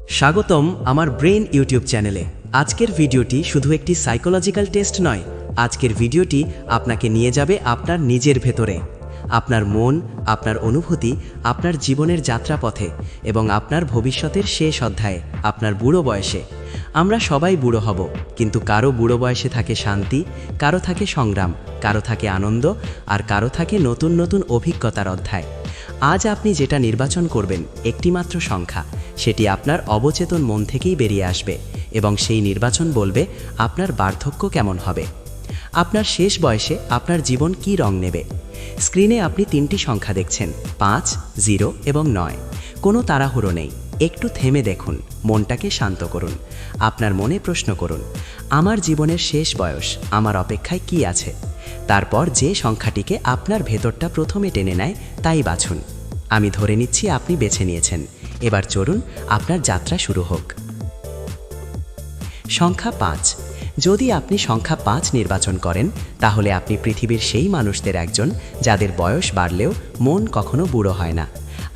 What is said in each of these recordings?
স্বাগতম আমার brain YouTube চ্যানেলে। আজকের ভিডিওটি শুধু একটি সাইকোলজিক্যাল টেস্ট নয়, আজকের ভিডিওটি আপনাকে নিয়ে যাবে আপনার নিজের ভেতরে, আপনার মন, আপনার অনুভূতি, আপনার জীবনের যাত্রাপথে এবং আপনার ভবিষ্যতের শেষ অধ্যায়ে, আপনার বুড়ো বয়সে। আমরা সবাই বুড়ো হব, কিন্তু কারো বুড়ো বয়সে থাকে শান্তি, কারো থাকে সংগ্রাম, কারো থাকে আনন্দ, আর কারো থাকে নতুন নতুন অভিজ্ঞতার অধ্যায়। আজ আপনি যেটা নির্বাচন করবেন একটিমাত্র সংখ্যা, সেটি আপনার অবচেতন মন থেকেই বেরিয়ে আসবে এবং সেই নির্বাচন বলবে আপনার বার্ধক্য কেমন হবে, আপনার শেষ বয়সে আপনার জীবন কী রং নেবে। স্ক্রিনে আপনি তিনটি সংখ্যা দেখছেন, 5, 0 এবং 9। কোনো তাড়াহুড়ো নেই, একটু থেমে দেখুন, মনটাকে শান্ত করুন। আপনার মনে প্রশ্ন করুন, আমার জীবনের শেষ বয়স আমার অপেক্ষায় কি আছে? তারপর যে সংখ্যাটিকে আপনার ভেতরটা প্রথমে টেনে নেয় তাই বাছুন। আমি ধরে নিচ্ছি আপনি বেছে নিয়েছেন। এবার চলুন আপনার যাত্রা শুরু হোক। সংখ্যা 5। যদি আপনি সংখ্যা 5 নির্বাচন করেন, তাহলে আপনি পৃথিবীর সেই মানুষদের একজন যাদের বয়স বাড়লেও মন কখনো বুড়ো হয় না।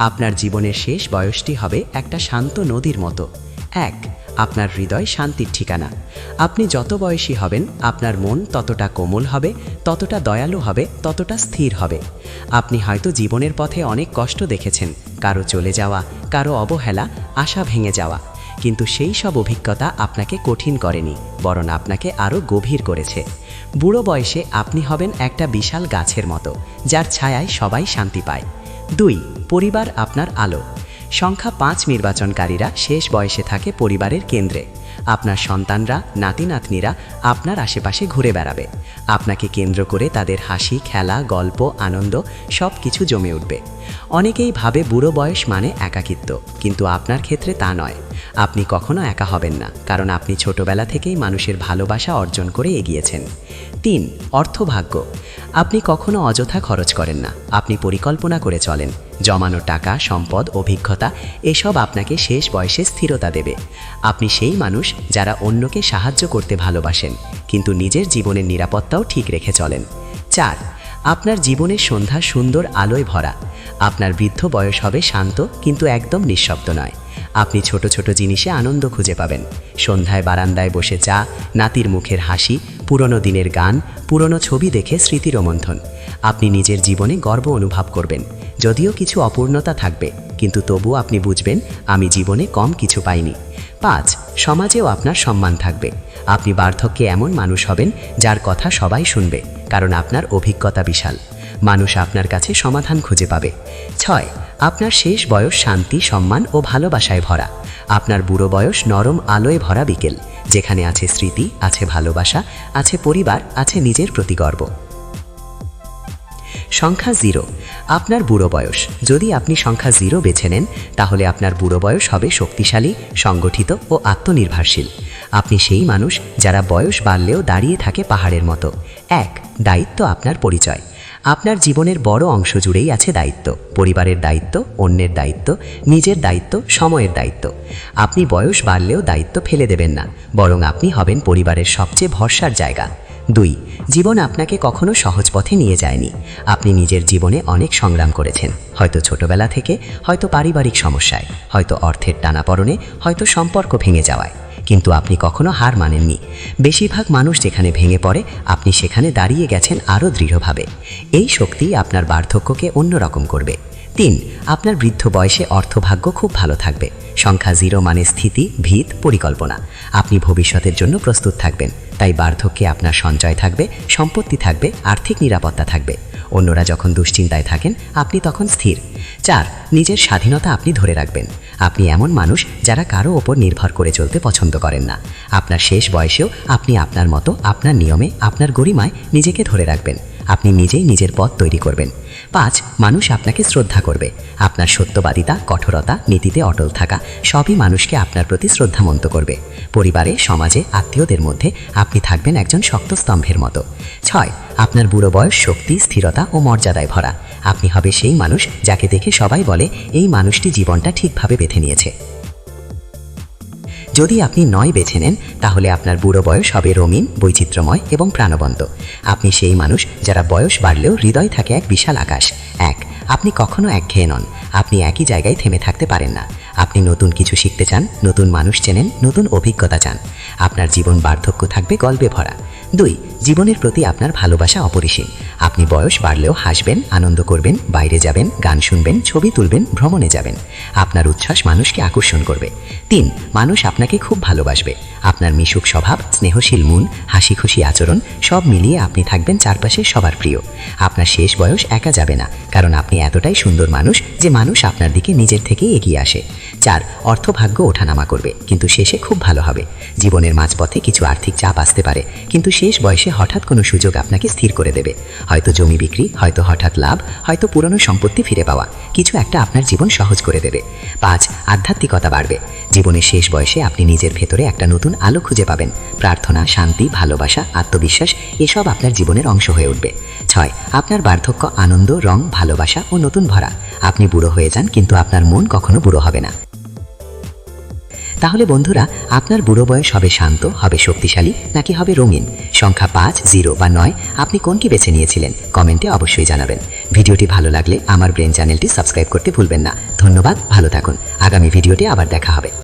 আপনার জীবনের শেষ বয়সটি হবে একটা শান্ত নদীর মতো। 1, আপনার হৃদয় শান্তির ঠিকানা। আপনি যত বয়সী হবেন, আপনার মন ততটা কোমল হবে, ততটা দয়ালু হবে, ততটা স্থির হবে। আপনি হয়তো জীবনের পথে অনেক কষ্ট দেখেছেন, কারো চলে যাওয়া, কারো অবহেলা, আশা ভেঙে যাওয়া, কিন্তু সেই সব অভিজ্ঞতা আপনাকে কঠিন করেনি, বরং আপনাকে আরও গভীর করেছে। বুড়ো বয়সে আপনি হবেন একটা বিশাল গাছের মতো, যার ছায়ায় সবাই শান্তি পায়। 2, পরিবার আপনার আলো। সংখ্যা 5 নির্বাচনকারীরা শেষ বয়সে থাকে পরিবারের কেন্দ্রে। আপনার সন্তানরা, নাতি নাতনিরা আপনার আশেপাশে ঘুরে বেড়াবে। আপনাকে কেন্দ্র করে তাদের হাসি, খেলা, গল্প, আনন্দ সব কিছু জমে উঠবে। অনেকেই ভাবে বুড়ো বয়স মানে একাকিত্ব, কিন্তু আপনার ক্ষেত্রে তা নয়। আপনি কখনো একা হবেন না, কারণ আপনি ছোটবেলা থেকেই মানুষের ভালোবাসা অর্জন করে এগিয়েছেন। 3, অর্থভাগ্য। আপনি কখনো অযথা খরচ করেন না, আপনি পরিকল্পনা করে চলেন। জমানো টাকা, সম্পদ, অভিজ্ঞতা এসব আপনাকে শেষ বয়সে স্থিরতা দেবে। আপনি সেই মানুষ যারা অন্যকে সাহায্য করতে ভালোবাসেন, কিন্তু নিজের জীবনের নিরাপত্তাও ঠিক রেখে চলেন। 4, আপনার জীবনের সন্ধ্যা সুন্দর আলোয় ভরা। আপনার বৃদ্ধ বয়স হবে শান্ত, কিন্তু একদম নিঃশব্দ নয়। আপনি ছোট ছোট জিনিসে আনন্দ খুঁজে পাবেন। সন্ধ্যায় বারান্দায় বসে চা, নাতির মুখের হাসি, পুরনো দিনের গান, পুরনো ছবি দেখে স্মৃতিরোমন্থন। আপনি নিজের জীবনে গর্ব অনুভব করবেন। যদিও কিছু অপূর্ণতা থাকবে, কিন্তু তবুও আপনি বুঝবেন, আমি জীবনে কম কিছু পাইনি। 5, সমাজেও আপনার সম্মান থাকবে। আপনি বার্ধক্যে এমন মানুষ হবেন যার কথা সবাই শুনবে, কারণ আপনার অভিজ্ঞতা বিশাল। মানুষ আপনার কাছে সমাধান খুঁজে পাবে। 6, আপনার শেষ বয়স শান্তি, সম্মান ও ভালোবাসায় ভরা। আপনার বুড়ো বয়স নরম আলোয় ভরা বিকেল, যেখানে আছে স্মৃতি, আছে ভালোবাসা, আছে পরিবার, আছে নিজের প্রতি গর্ব। সংখ্যা 0, আপনার বুড়ো বয়স। যদি আপনি সংখ্যা 0 বেছে নেন, তাহলে আপনার বুড়ো বয়স হবে শক্তিশালী, সংগঠিত ও আত্মনির্ভরশীল। আপনি সেই মানুষ যারা বয়স বাড়লেও দাঁড়িয়ে থাকে পাহাড়ের মতো। 1, দায়িত্ব আপনার পরিচয়। আপনার জীবনের বড় অংশ জুড়েই আছে দায়িত্ব। পরিবারের দায়িত্ব, অন্যের দায়িত্ব, নিজের দায়িত্ব, সময়ের দায়িত্ব। আপনি বয়স বাড়লেও দায়িত্ব ফেলে দেবেন না, বরং আপনি হবেন পরিবারের সবচেয়ে ভরসার জায়গা। 2, জীবন আপনাকে কখনো সহজ পথে নিয়ে যায়নি। আপনি নিজের জীবনে অনেক সংগ্রাম করেছেন, হয়তো ছোটবেলা থেকে, হয়তো পারিবারিক সমস্যায়, হয়তো অর্থের টানাপড়নে, হয়তো সম্পর্ক ভেঙে যাওয়ায়, কিন্তু আপনি কখনো হার মানেননি। বেশিরভাগ মানুষ যেখানে ভেঙে পড়ে, আপনি সেখানে দাঁড়িয়ে গেছেন আরও দৃঢ়ভাবে। এই শক্তি আপনার বার্ধক্যকে অন্যরকম করবে। 3, আপনার বৃদ্ধ বয়সে অর্থভাগ্য খুব ভালো থাকবে। সংখ্যা 0 মানে স্থিতি, ভিত, পরিকল্পনা। আপনি ভবিষ্যতের জন্য প্রস্তুত থাকবেন, তাই বার্ধক্যে আপনার সঞ্চয় থাকবে, সম্পত্তি থাকবে, আর্থিক নিরাপত্তা থাকবে। অন্যরা যখন দুশ্চিন্তায় থাকেন, আপনি তখন স্থির। 4, নিজের স্বাধীনতা আপনি ধরে রাখবেন। আপনি এমন মানুষ যারা কারো ওপর নির্ভর করে চলতে পছন্দ করেন না। আপনার শেষ বয়সেও আপনি আপনার মতো, আপনার নিয়মে, আপনার গরিমায় নিজেকে ধরে রাখবেন। আপনি নিজেই নিজের পথ তৈরি করবেন। 5, মানুষ আপনাকে শ্রদ্ধা করবে। আপনার সত্যবাদিতা, কঠোরতা, নীতিতে অটল থাকা সবই মানুষকে আপনার প্রতি শ্রদ্ধামন্ত করবে। পরিবারে, সমাজে, আত্মীয়দের মধ্যে আপনি থাকবেন একজন শক্ত স্তম্ভের মতো। 6, আপনার বুড়ো বয়স শক্তি, স্থিরতা ও মর্যাদায় ভরা। আপনি হবে সেই মানুষ যাকে দেখে সবাই বলে, এই মানুষটি জীবনটা ঠিকভাবে বেঁধে নিয়েছে। যদি আপনি 9 বেছে নেন, তাহলে আপনার বুড়ো বয়স হবে রঙিন, বৈচিত্র্যময় এবং প্রাণবন্ত। আপনি সেই মানুষ যারা বয়স বাড়লেও হৃদয় থাকে এক বিশাল আকাশ। 1, আপনি কখনো একঘেয়ে নন। আপনি একই জায়গায় থেমে থাকতে পারেন না। আপনি নতুন কিছু শিখতে চান, নতুন মানুষ চেনেন, নতুন অভিজ্ঞতা চান। আপনার জীবন বার্ধক্য থাকবে গল্পে ভরা। 2, জীবনের প্রতি আপনার ভালোবাসা অপরিসীম। আপনি বয়স বাড়লেও হাসবেন, আনন্দ করবেন, বাইরে যাবেন, গান শুনবেন, ছবি তুলবেন, ভ্রমণে যাবেন। আপনার উচ্ছ্বাস মানুষকে আকর্ষণ করবে। 3, মানুষ আপনাকে খুব ভালোবাসবে। আপনার মিশুক স্বভাব, স্নেহশীল মন, হাসি খুশি আচরণ সব মিলিয়ে আপনি থাকবেন চারপাশে সবার প্রিয়। আপনার শেষ বয়স একা যাবে না, কারণ আপনি এতটাই সুন্দর মানুষ যে মানুষ আপনার দিকে নিজের থেকে এগিয়ে আসে। 4, অর্থভাগ্য ওঠানামা করবে, কিন্তু শেষে খুব ভালো হবে। জীবনের মাঝপথে কিছু আর্থিক চাপ আসতে পারে, কিন্তু শেষ বয়সে হঠাৎ কোনো সুযোগ আপনাকে স্থির করে দেবে। হয়তো জমি বিক্রি, হয়তো হঠাৎ লাভ, হয়তো পুরনো সম্পত্তি ফিরে পাওয়া, কিছু একটা আপনার জীবন সহজ করে দেবে। 5, আধ্যাত্মিকতা বাড়বে। জীবনের শেষ বয়সে আপনি নিজের ভেতরে একটা নতুন আলো খুঁজে পাবেন। প্রার্থনা, শান্তি, ভালোবাসা, আত্মবিশ্বাস এসব আপনার জীবনের অংশ হয়ে উঠবে। 6, আপনার বার্ধক্য আনন্দ, রং, ভালোবাসা ও নতুন ভরা। আপনি বুড়ো হয়ে যান, কিন্তু আপনার মন কখনো বুড়ো হবে না। তাহলে বন্ধুরা, আপনার বুড়ো বয়স হবে শান্ত, হবে শক্তিশালী, নাকি হবে রঙিন? সংখ্যা 5, 0 বা 9, আপনি কোনটি বেছে নিয়েছিলেন? কমেন্টে অবশ্যই জানাবেন। ভিডিওটি ভালো লাগলে আমার ব্রেন চ্যানেলটি সাবস্ক্রাইব করতে ভুলবেন না। ধন্যবাদ, ভালো থাকুন। আগামী ভিডিওতে আবার দেখা হবে।